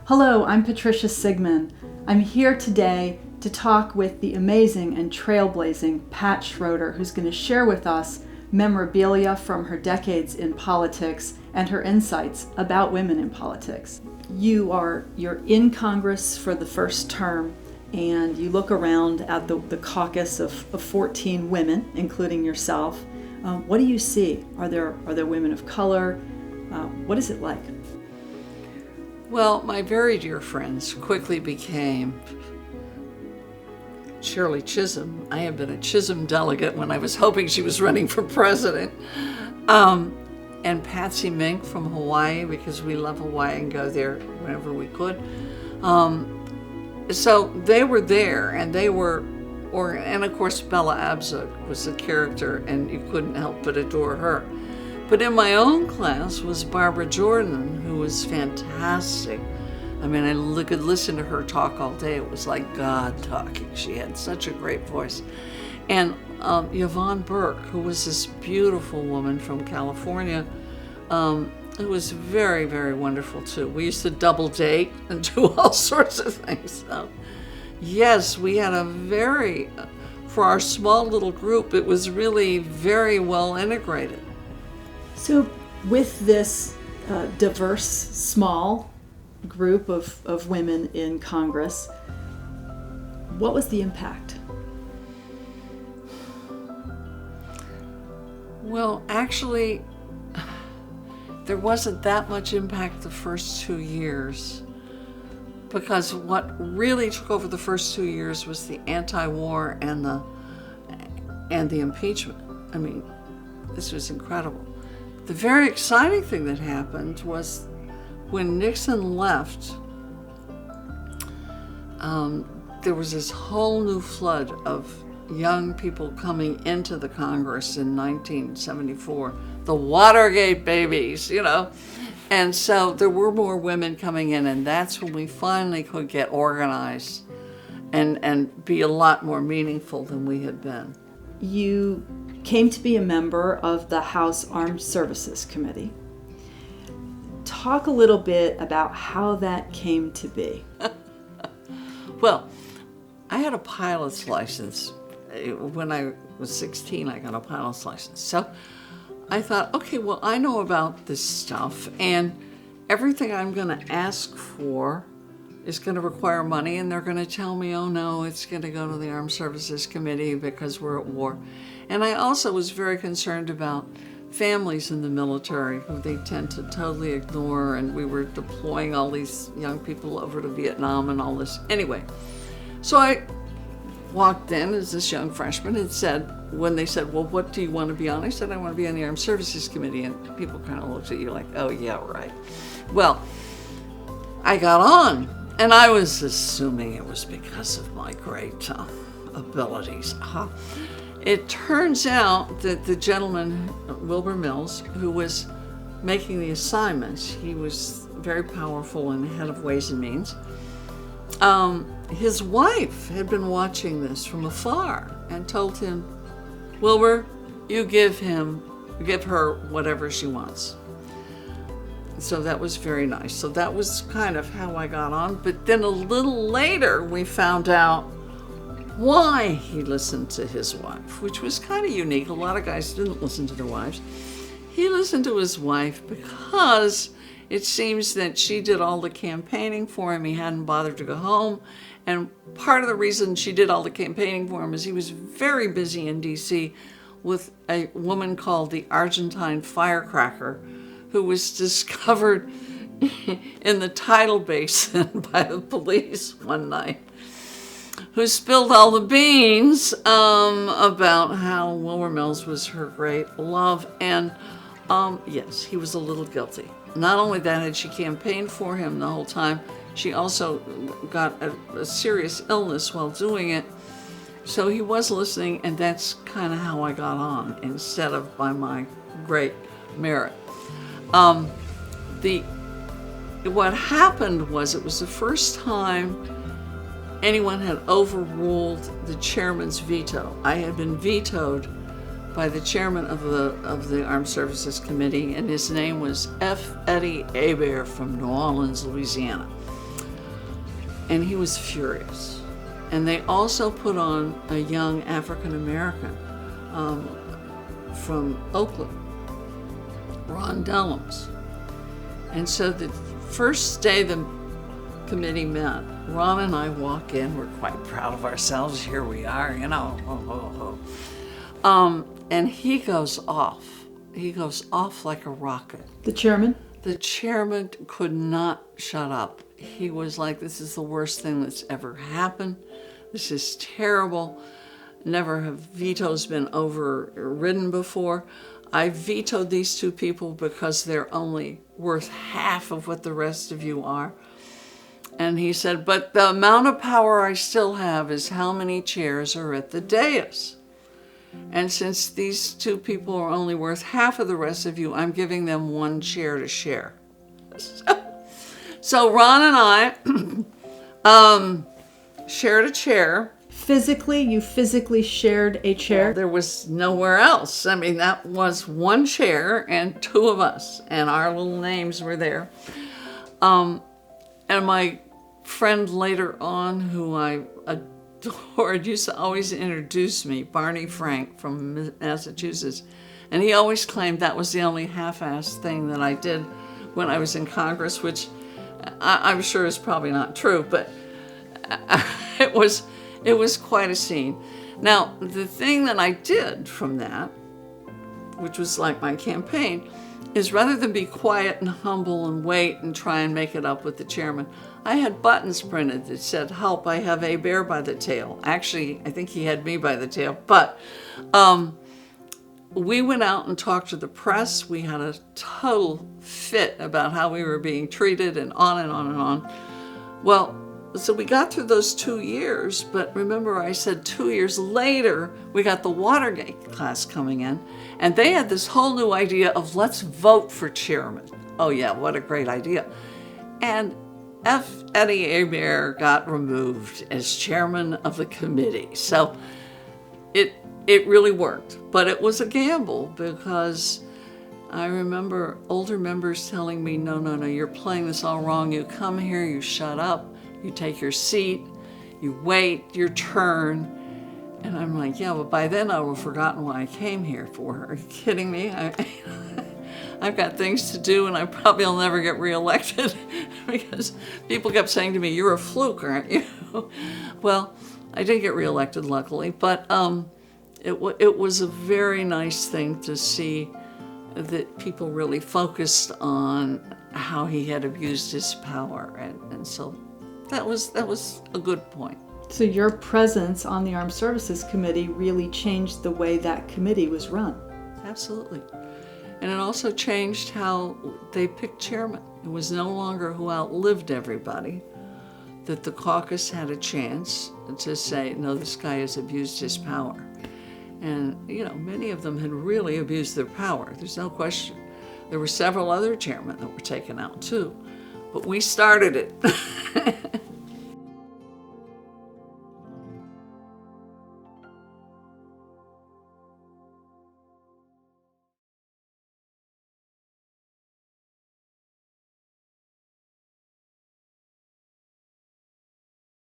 Hello, I'm Patricia Sigmund. I'm here today to talk with the amazing and trailblazing Pat Schroeder, who's going to share with us memorabilia from her decades in politics and her insights about women in politics. You're in Congress for the first term, and you look around at the caucus of 14 women, including yourself. What do you see? Are there women of color? What is it like? Well, my very dear friends quickly became Shirley Chisholm. I had been a Chisholm delegate when I was hoping she was running for president. And Patsy Mink from Hawaii, because we love Hawaii and go there whenever we could. So they were there, and and of course Bella Abzug was the character, and you couldn't help but adore her. But in my own class was Barbara Jordan, who was fantastic. I mean, I could listen to her talk all day. It was like God talking. She had such a great voice. And Yvonne Burke, who was this beautiful woman from California, it was very, very wonderful too. We used to double date and do all sorts of things. So, yes, we had for our small little group, it was really very well integrated. So with this diverse, small group of women in Congress, what was the impact? Well, actually, there wasn't that much impact the first 2 years, because what really took over the first 2 years was the anti-war and the impeachment. I mean, this was incredible. The very exciting thing that happened was when Nixon left, there was this whole new flood of young people coming into the Congress in 1974, the Watergate babies, And so there were more women coming in, and that's when we finally could get organized and be a lot more meaningful than we had been. You came to be a member of the House Armed Services Committee. Talk a little bit about how that came to be. Well, I had a pilot's license. When I was 16, I got a pilot's license. So I thought, okay, well, I know about this stuff, and everything I'm going to ask for is going to require money, and they're going to tell me, oh no, it's going to go to the Armed Services Committee because we're at war. And I also was very concerned about families in the military who they tend to totally ignore, and we were deploying all these young people over to Vietnam and all this. Anyway, so I walked in as this young freshman and said, when they said, well, what do you want to be on? I said, I want to be on the Armed Services Committee. And people kind of looked at you like, oh yeah, right. Well, I got on, and I was assuming it was because of my great abilities. It turns out that the gentleman, Wilbur Mills, who was making the assignments, he was very powerful and head of Ways and Means. His wife had been watching this from afar and told him, Wilbur, you give her whatever she wants. So that was very nice. So that was kind of how I got on. But then a little later, we found out why he listened to his wife, which was kind of unique. A lot of guys didn't listen to their wives. He listened to his wife because it seems that she did all the campaigning for him. He hadn't bothered to go home. And part of the reason she did all the campaigning for him is he was very busy in D.C. with a woman called the Argentine Firecracker, who was discovered in the tidal basin by the police one night, who spilled all the beans about how Wilbur Mills was her great love. And yes, he was a little guilty. Not only that, had she campaigned for him the whole time, she also got a serious illness while doing it. So he was listening, and that's kind of how I got on, instead of by my great merit. What happened was, it was the first time anyone had overruled the chairman's veto. I had been vetoed by the chairman of the Armed Services Committee, and his name was F. Eddie Hebert from New Orleans, Louisiana. and he was furious. And they also put on a young African American from Oakland, Ron Dellums. And so the first day the committee met, Ron and I walk in. We're quite proud of ourselves. Here we are, you know. And he goes off. He goes off like a rocket. The chairman? The chairman could not shut up. He was like, this is the worst thing that's ever happened. This is terrible. Never have vetoes been overridden before. I vetoed these two people because they're only worth half of what the rest of you are. And he said, but the amount of power I still have is how many chairs are at the dais. And since these two people are only worth half of the rest of you, I'm giving them one chair to share. So Ron and I shared a chair. Physically, you physically shared a chair? There was nowhere else. I mean, that was one chair and two of us, and our little names were there. And my friend later on, who I adored, used to always introduce me, Barney Frank from Massachusetts, and he always claimed that was the only half-assed thing that I did when I was in Congress, which I'm sure is probably not true, but it was quite a scene. Now, the thing that I did from that, which was like my campaign, is rather than be quiet and humble and wait and try and make it up with the chairman, I had buttons printed that said, help, I have a bear by the tail. Actually, I think he had me by the tail, but we went out and talked to the press. We had a total fit about how we were being treated and on and on and on. Well, so we got through those 2 years, but remember I said 2 years later, we got the Watergate class coming in, and they had this whole new idea of let's vote for chairman. Oh yeah, what a great idea. And F. Eddie Hebert got removed as chairman of the committee. So it really worked, but it was a gamble because I remember older members telling me, no, you're playing this all wrong. You come here, you shut up, you take your seat, you wait your turn. And I'm like, yeah, but by then I will have forgotten what I came here for. Are you kidding me? I've got things to do and I probably will never get reelected because people kept saying to me, you're a fluke, aren't you? Well, I did get reelected, luckily, but it was a very nice thing to see that people really focused on how he had abused his power, and so that was a good point. So your presence on the Armed Services Committee really changed the way that committee was run. Absolutely. And it also changed how they picked chairman. It was no longer who outlived everybody, that the caucus had a chance to say, no, this guy has abused his power. And, many of them had really abused their power. There's no question. There were several other chairmen that were taken out too. But we started it.